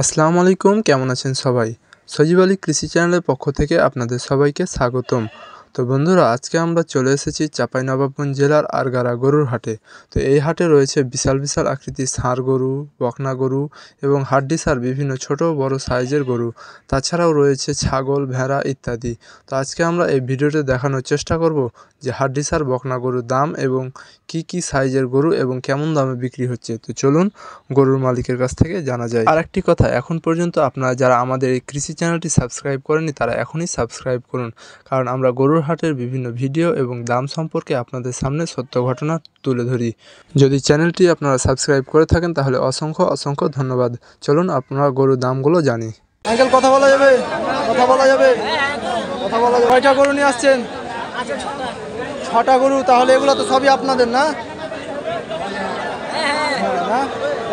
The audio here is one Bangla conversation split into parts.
আসসালামু আলাইকুম, কেমন আছেন সবাই? সজীব আলী কৃষি চ্যানেলের পক্ষ থেকে আপনাদের সবাইকে স্বাগতম। তো বন্ধুরা, আজকে আমরা চলে এসেছি চাঁপাইনবাবগঞ্জ জেলার আরগারা গরুর হাটে। তো এই হাটে রয়েছে বিশাল বিশাল আকৃতির ষাঁড় গরু, বকনা গরু এবং হাড্ডিসার বিভিন্ন ছোট বড় সাইজের গরু। তাছাড়াও রয়েছে ছাগল, ভেড়া ইত্যাদি। তো আজকে আমরা এই ভিডিওতে দেখানোর চেষ্টা করব যে হাড্ডিসার বকনা গরুর দাম এবং কি সাইজের গরু এবং কেমন দামে বিক্রি হচ্ছে। তো চলুন গরুর মালিকের কাছ থেকে জানা যায়। আর একটি কথা, এখন পর্যন্ত আপনারা যারা আমাদের এই কৃষি চ্যানেলটি সাবস্ক্রাইব করেনি তারা এখনই সাবস্ক্রাইব করুন, কারণ আমরা গরুর হাটের বিভিন্ন ভিডিও এবং দাম সম্পর্কে আপনাদের সামনে সত্য ঘটনা তুলে ধরি। যদি চ্যানেলটি আপনারা সাবস্ক্রাইব করে থাকেন তাহলে অসংখ্য অসংখ্য ধন্যবাদ। চলুন আপনারা গরুর দামগুলো জানি। আঙ্কেল কথা বলা যাবে? কয়টা গরু নিয়ে আসছেন? 6টা গরু। তাহলে এগুলো তো সবই আপনাদের না? না,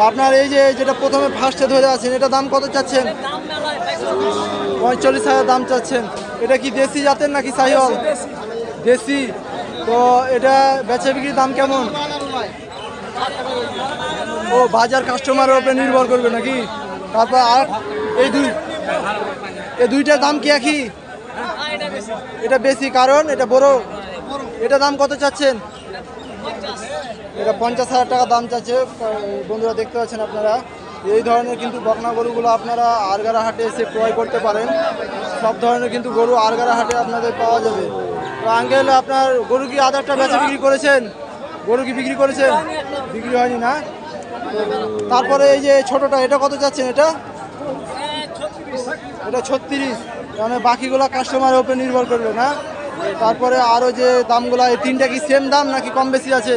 আপনার এই যে যেটা প্রথমে ফার্স্টে ধরে আছেন, এটা দাম কত চাচ্ছেন? 45,000 দাম চাচ্ছেন। এটা কি দেশি জাতের নাকি শাহিওয়াল? দেশি। তো এটা বেচা বিক্রির দাম কেমন? ও, বাজার কাস্টমারের উপরে নির্ভর করবে নাকি? তারপর আর এই দুইটার দাম কি একই? এটা বেশি, কারণ এটা বড়। এটা দাম কত চাচ্ছেন? এটা 50,000 টাকা দাম চাচ্ছে। বন্ধুরা দেখতে পাচ্ছেন আপনারা, এই ধরনের কিন্তু বকনা গরুগুলো আপনারা আরগারা হাটে এসে ক্রয় করতে পারেন। সব ধরনের কিন্তু গরু আরগারা হাটে আপনাদের পাওয়া যাবে। তো আঙ্কেল, আপনার গরু কি আদারটা বেচা বিক্রি করেছেন? গরু কি বিক্রি করেছেন? বিক্রি হয়নি না? তারপরে এই যে ছোটটা, এটা কত চাচ্ছেন? এটা 36। মানে বাকিগুলো কাস্টমারের উপরে নির্ভর করবে না? তারপরে আরও যে দামগুলো, এই তিনটা কি সেম দাম নাকি কম বেশি আছে?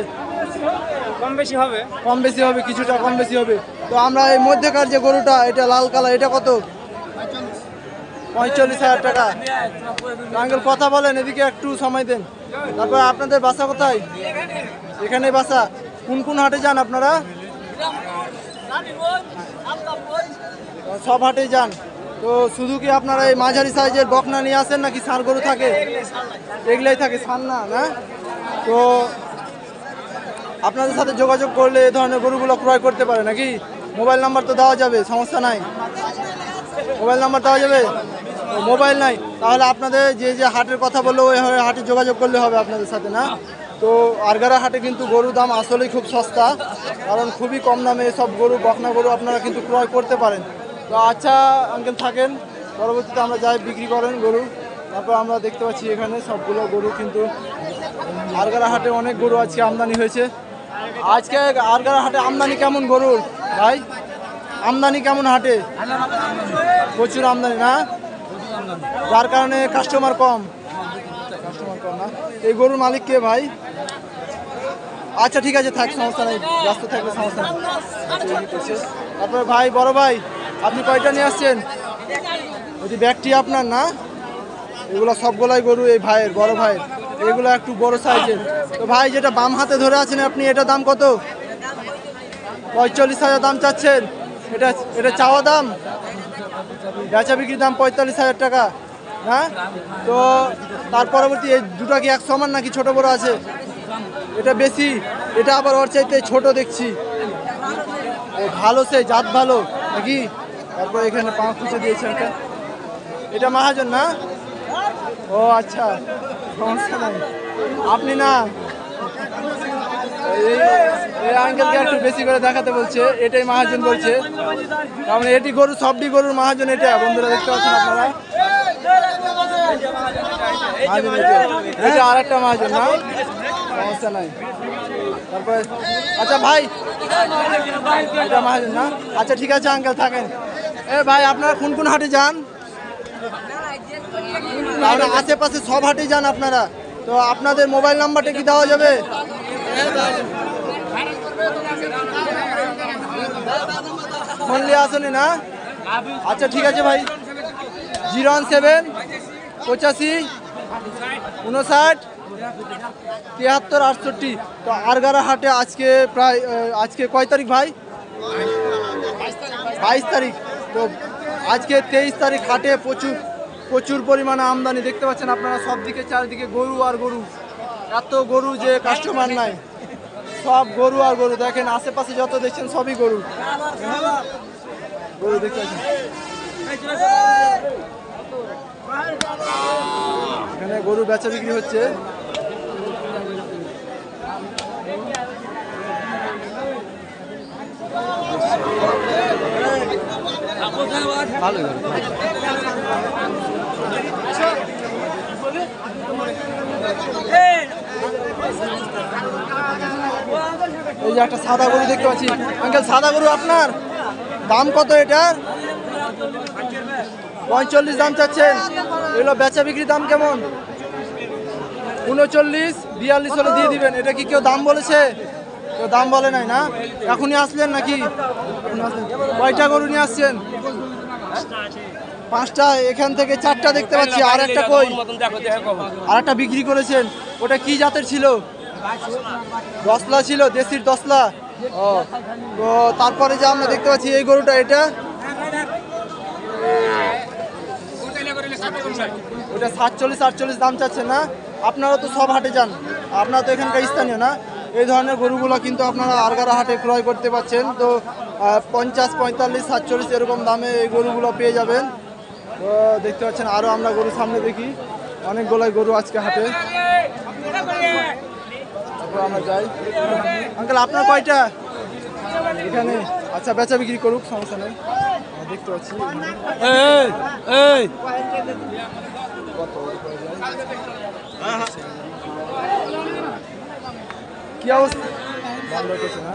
কম বেশি হবে। কম বেশি হবে, কিছুটা কম বেশি হবে। তো আমরা এই মধ্যেকার যে গরুটা, এটা লাল কালার, এটা কত? 45,000 টাকা। আঙ্কেল কথা বলেন, এদিকে একটু সময় দেন। তারপর আপনাদের বাসা কোথায়? এখানে বাসা। কোন কোন হাটে যান আপনারা? সব হাটে যান। তো শুধু কি আপনারা এই মাঝারি সাইজের বকনা নিয়ে আসেন নাকি ষাঁড় গরু থাকে? এগুলাই থাকে, ষাঁড় না? না, তো আপনাদের সাথে যোগাযোগ করলে এই ধরনের গরুগুলো ক্রয় করতে পারে নাকি? মোবাইল নাম্বার তো দেওয়া যাবে, সমস্যা নাই। মোবাইল নাম্বার দেওয়া যাবে? মোবাইল নাই, তাহলে আপনাদের যে যে হাটের কথা বললো ওই হাটে যোগাযোগ করলে হবে আপনাদের সাথে, না? তো আরগারা হাটে কিন্তু গরুর দাম আসলেই খুব সস্তা, কারণ খুবই কম দামে সব গরু, বকনা গরু আপনারা কিন্তু ক্রয় করতে পারেন। তো আচ্ছা আঙ্কেল, থাকেন, পরবর্তীতে আমরা যাই বিক্রি করেন গরু। তারপর আমরা দেখতে পাচ্ছি এখানে সবগুলো গরু কিন্তু আরগারা হাটে অনেক গরু আজকে আমদানি হয়েছে। আজকে আরগারা হাটে আমদানি কেমন গরুর ভাই? আমদানি কেমন হাটে? প্রচুর আমদানি না? যার কারণে কাস্টমার কম না? এই গরুর মালিক কে ভাই? আচ্ছা ঠিক আছে, থাক, সমস্যা নেই, ব্যস্ত থাকলে সমস্যা নেই। তারপরে ভাই, বড় ভাই, আপনি কয়টা নিয়ে আসছেন? ওই ব্যাগটি আপনার না? এগুলো সবগুলাই গরু এই ভাইয়ের, বড় ভাইয়ের। এগুলো একটু বড় সাইজের। তো ভাই, যেটা বাম হাতে ধরে আছেন আপনি, এটা দাম কত? 45,000 দাম চাচ্ছেন। এটা চাওয়া দাম? বেচা বিক্রির দাম 45,000 টাকা না? তো তার পরবর্তী এই দুটো কি এক সমান নাকি ছোট বড় আছে? এটা বেশি, এটা আবার ওর চাইতে ছোট দেখছি। ও ভালো, সে জাত ভালো নাকি? তারপর এখানে পা খুঁজে দিয়েছে একটা। এটা মহাজন না? ও আচ্ছা, সমস্যা নাই। আপনি না, এই আঙ্কেলকে একটু বেশি করে দেখাতে বলছে, এটাই মহাজন বলছে, কারণ এটি গরু, সবটি গরুর মহাজন এটা। বন্ধুরা দেখতে পাচ্ছেন আপনারা, এটা আর একটা মহাজন না? সমস্যা নাই। তারপরে আচ্ছা ভাই, এটা মহাজন না? আচ্ছা ঠিক আছে আঙ্কেল, থাকেন। ভাই, আপনারা কোন কোন হাটে যান? আশেপাশে সব হাটে যান আপনারা? তো আপনাদের মোবাইল নাম্বারটা কি দেওয়া যাবে? ফোন নিয়ে আসেনি না? আচ্ছা ঠিক আছে ভাই, 017 85 59 73 68। তো আরগারা হাটে আজকে প্রায়, আজকে কয় তারিখ ভাই? 22 তারিখ। তো আজকে 23 তারিখ হাটে প্রচুর পরিমাণে আমদানি দেখতে পাচ্ছেন আপনারা। সব দিকে চারিদিকে গরু আর গরু, এত গরু যে কাস্টমার নাই। সব গরু আর গরু, দেখেন আশেপাশে যত দেখছেন সবই গরু। গরু দেখতে পাচ্ছেন এখানে গরু বেচা বিক্রি হচ্ছে। এই যে একটা সাদা গরু দেখতে পাচ্ছি। আঙ্কেল সাদা গরু আপনার দাম কত এটার? 45 দাম চাচ্ছেন। এগুলো বেচা বিক্রি দাম কেমন? 39, 42 হলে দিয়ে দিবেন। এটা কি কেউ দাম বলেছে? কেউ দাম বলে নাই না? এখনই আসলেন নাকি? কয়টা গরু নিয়ে আসছেন? 5টা। এখান থেকে 4টা দেখতে পাচ্ছি। আর একটা কই? আর একটা বিক্রি করেছেন। ওটা কি জাতের ছিল? দশলা ছিল, দেশির দশলা। ও তো তারপরে যে আমরা দেখতে পাচ্ছি এই গরুটা, এটা ওটা 47-48 দাম চাচ্ছে না? আপনারা তো সব হাটে যান, আপনারা তো এখানকার স্থানীয় না? এই ধরনের গরুগুলো কিন্তু আপনারা আরগারা হাটে ক্রয় করতে পারছেন। তো 50, 45, 47 এরকম দামে এই গরুগুলো পেয়ে যাবেন। তো দেখতে পাচ্ছেন আরও আমরা গরু সামনে দেখি, অনেকগুলাই গরু আজকে হাটে। তারপর আমরা যাই। আঙ্কেল আপনার কয়টা এখানে? আচ্ছা বেচা বিক্রি করুক, সমস্যা নেই। দেখতে পাচ্ছি কি অবস্থা? ভালো কিছু না।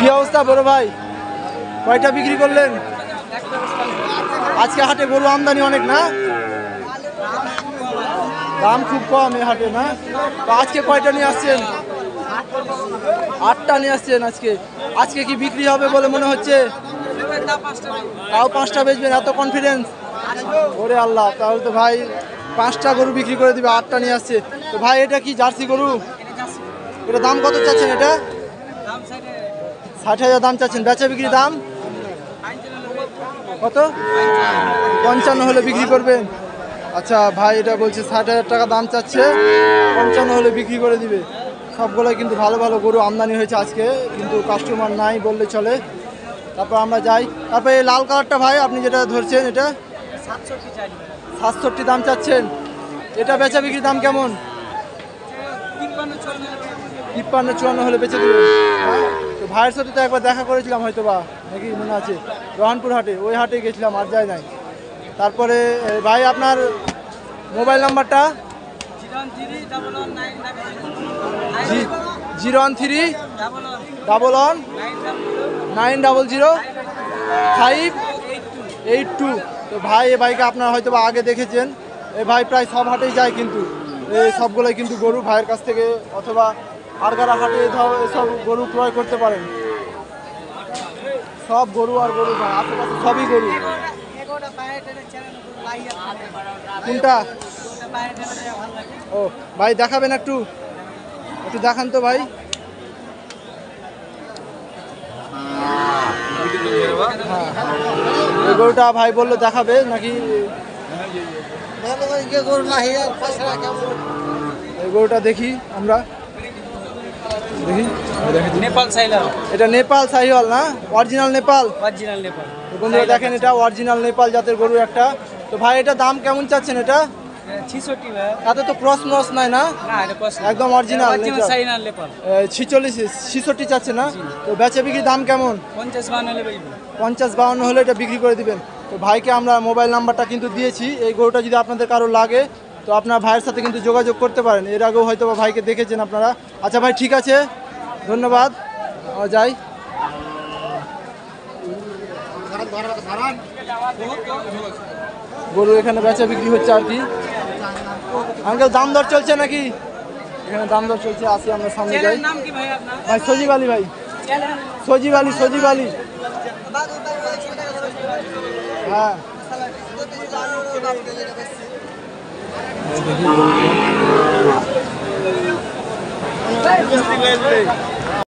কি অবস্থা বড় ভাই, কয়টা বিক্রি করলেন? আজকে হাটে গরু আমদানি অনেক না? দাম খুব কম এই হাটে না? তো আজকে কয়টা নিয়ে আসছেন? 8টা নিয়ে আসছেন আজকে। আজকে কি বিক্রি হবে বলে মনে হচ্ছে? তাও 5টা বেচবেন, এত কনফিডেন্স? ওরে আল্লাহ, তাহলে তো ভাই 5টা গরু বিক্রি করে দিবে, 8টা নিয়ে আসছে। তো ভাই এটা কি জার্সি গরু? এটা দাম কত চাচ্ছেন? এটা 60,000 দাম চাচ্ছেন। বেচা বিক্রি দাম কত? 55 হলে বিক্রি করবেন? আচ্ছা ভাই এটা বলছে 60,000 টাকা দাম চাচ্ছে, 55 হলে বিক্রি করে দিবে। সবগুলোই কিন্তু ভালো ভালো গরু আমদানি হয়েছে আজকে, কিন্তু কাস্টমার নাই বললে চলে। তারপর আমরা যাই। তারপর এই লাল কালারটা ভাই আপনি যেটা ধরছেন, এটা 67 দাম চাচ্ছেন। এটা বেচা বিক্রির দাম কেমন? 53-54 হলে বেচে দেবেন। তো ভাইয়ের সাথে তো একবার দেখা করেছিলাম হয়তো বা, নাকি মনে আছে? রহনপুর হাটে, ওই হাটে গেছিলাম, আর যাই নাই। তারপরে ভাই আপনার মোবাইল নাম্বারটা? 013-11-900-582। তো ভাই এই ভাইকে আপনারা হয়তো বা আগে দেখেছেন। এই ভাই প্রায় সব হাটেই যায়, কিন্তু এই সবগুলোই কিন্তু গরু ভাইয়ের কাছ থেকে অথবা আরগারা হাটে এসব গরু ক্রয় করতে পারেন। সব গরু আর গরু ভাই, আশেপাশে সবই গরু। কোনটা? ও ভাই দেখাবেন একটু, একটু দেখান তো ভাই। এই গরুটা ভাই বললো দেখাবে নাকি? এই গরুটা দেখি আমরা, দেখি। নেপাল সাইলার, এটা নেপাল সাহিওয়াল না? অরিজিনাল নেপাল? অরিজিনাল নেপাল। তো বন্ধুরা দেখেন, এটা অরিজিনাল নেপাল জাতের গরু একটা। তো ভাই এটা দাম কেমন চাচ্ছেন? এটা 66 ভাই। তাতে তো ক্রস মস নাই না? না এটা কষ্ট, একদম অরিজিনাল সাইনাল নেপাল। 46-66 চাচ্ছে না? তো বেচা বিক্রির দাম কেমন? 50-52 হলে বেচবো। 50-52 হলে এটা বিক্রি করে দিবেন। তো ভাইকে আমরা মোবাইল নাম্বারটা কিন্তু দিয়েছি। এই গরুটা যদি আপনাদের কারো লাগে তো আপনার ভাইয়ের সাথে কিন্তু যোগাযোগ করতে পারেন। এর আগেও হয়তো বা ভাইকে দেখেছেন আপনারা। আচ্ছা ভাই ঠিক আছে, ধন্যবাদ। যাই। গরু এখানে বেচা বিক্রি হচ্ছে আর কি। আঙ্কেল দাম দর চলছে নাকি? এখানে দাম দর চলছে, আসি আমরা সামনে যাই। নাম কি ভাই আপনার? ভাই সজিব আলী ভাই। সজিব আলী। হ্যাঁ